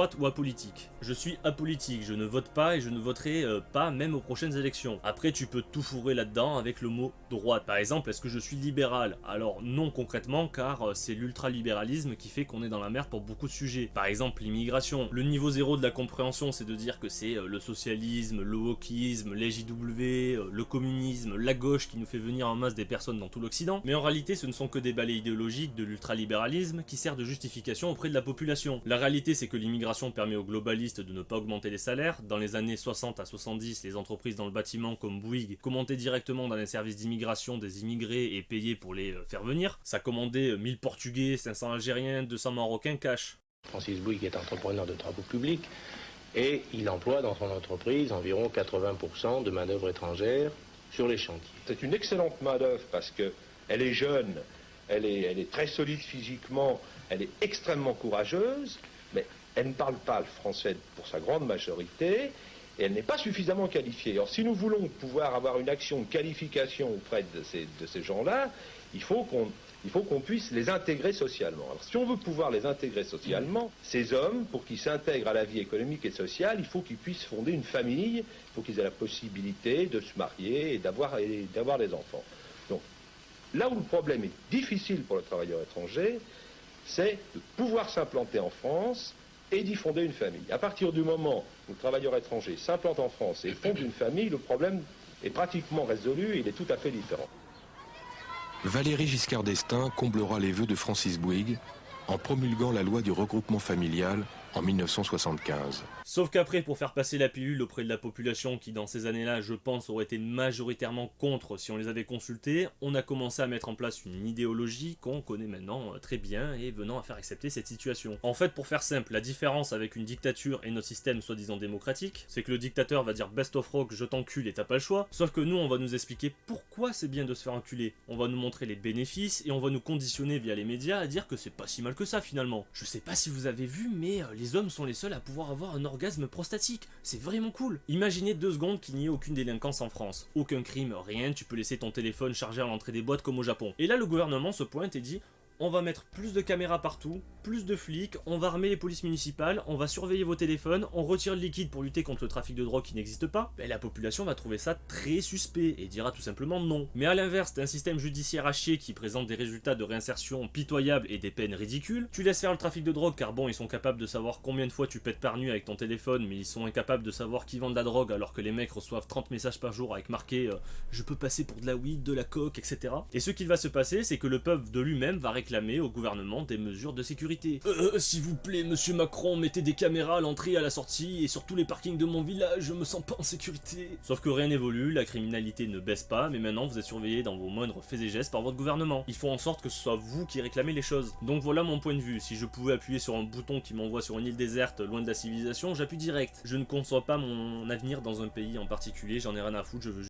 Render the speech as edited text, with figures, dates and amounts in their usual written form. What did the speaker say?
droite ou apolitique. Je suis apolitique, je ne vote pas et je ne voterai pas même aux prochaines élections. Après tu peux tout fourrer là-dedans avec le mot droite. Par exemple, est-ce que je suis libéral? Alors non concrètement car c'est l'ultralibéralisme qui fait qu'on est dans la merde pour beaucoup de sujets. Par exemple l'immigration. Le niveau zéro de la compréhension c'est de dire que c'est le socialisme, le wokisme, les JW, le communisme, la gauche qui nous fait venir en masse des personnes dans tout l'Occident. Mais en réalité ce ne sont que des balais idéologiques de l'ultralibéralisme qui sert de justification auprès de la population. La réalité c'est que l'immigration permet aux globalistes de ne pas augmenter les salaires. Dans les années 60 à 70, les entreprises dans le bâtiment comme Bouygues commandaient directement dans les services d'immigration des immigrés et payaient pour les faire venir. Ça commandait 1000 Portugais, 500 Algériens, 200 Marocains cash. Francis Bouygues est entrepreneur de travaux publics et il emploie dans son entreprise environ 80% de main-d'œuvre étrangère sur les chantiers. C'est une excellente main-d'œuvre parce qu'elle est jeune, elle est très solide physiquement, elle est extrêmement courageuse, mais elle ne parle pas le français pour sa grande majorité et elle n'est pas suffisamment qualifiée. Alors si nous voulons pouvoir avoir une action de qualification auprès de ces gens-là, il faut qu'on puisse les intégrer socialement. Alors si on veut pouvoir les intégrer socialement, ces hommes, pour qu'ils s'intègrent à la vie économique et sociale, il faut qu'ils puissent fonder une famille, il faut qu'ils aient la possibilité de se marier et d'avoir des enfants. Donc là où le problème est difficile pour le travailleur étranger, c'est de pouvoir s'implanter en France et d'y fonder une famille. À partir du moment où le travailleur étranger s'implante en France et fonde une famille, le problème est pratiquement résolu et il est tout à fait différent. Valéry Giscard d'Estaing comblera les vœux de Francis Bouygues en promulguant la loi du regroupement familial en 1975. Sauf qu'après, pour faire passer la pilule auprès de la population qui dans ces années-là, je pense, aurait été majoritairement contre si on les avait consultés, on a commencé à mettre en place une idéologie qu'on connaît maintenant très bien et venant à faire accepter cette situation. En fait, pour faire simple, la différence avec une dictature et notre système soi-disant démocratique, c'est que le dictateur va dire best of rock, je t'encule et t'as pas le choix, sauf que nous, on va nous expliquer pourquoi c'est bien de se faire enculer. On va nous montrer les bénéfices et on va nous conditionner via les médias à dire que c'est pas si mal que ça finalement. Je sais pas si vous avez vu, mais les hommes sont les seuls à pouvoir avoir un orgasme prostatique. C'est vraiment cool. Imaginez 2 secondes qu'il n'y ait aucune délinquance en France. Aucun crime, rien, tu peux laisser ton téléphone chargé à l'entrée des boîtes comme au Japon. Et là, le gouvernement se pointe et dit... On va mettre plus de caméras partout, plus de flics, on va armer les polices municipales, on va surveiller vos téléphones, on retire le liquide pour lutter contre le trafic de drogue qui n'existe pas, la population va trouver ça très suspect et dira tout simplement non. Mais à l'inverse, t'as un système judiciaire à chier qui présente des résultats de réinsertion pitoyables et des peines ridicules, tu laisses faire le trafic de drogue car bon, ils sont capables de savoir combien de fois tu pètes par nuit avec ton téléphone, mais ils sont incapables de savoir qui vend de la drogue alors que les mecs reçoivent 30 messages par jour avec marqué je peux passer pour de la weed, de la coke, etc. Et ce qu'il va se passer, c'est que le peuple de lui-même va réclamer au gouvernement des mesures de sécurité. S'il vous plaît, monsieur Macron, mettez des caméras à l'entrée et à la sortie et sur tous les parkings de mon village, je me sens pas en sécurité. Sauf que rien n'évolue, la criminalité ne baisse pas, mais maintenant vous êtes surveillé dans vos moindres faits et gestes par votre gouvernement. Il faut en sorte que ce soit vous qui réclamez les choses. Donc voilà mon point de vue, si je pouvais appuyer sur un bouton qui m'envoie sur une île déserte loin de la civilisation, j'appuie direct. Je ne conçois pas mon avenir dans un pays en particulier, j'en ai rien à foutre, je veux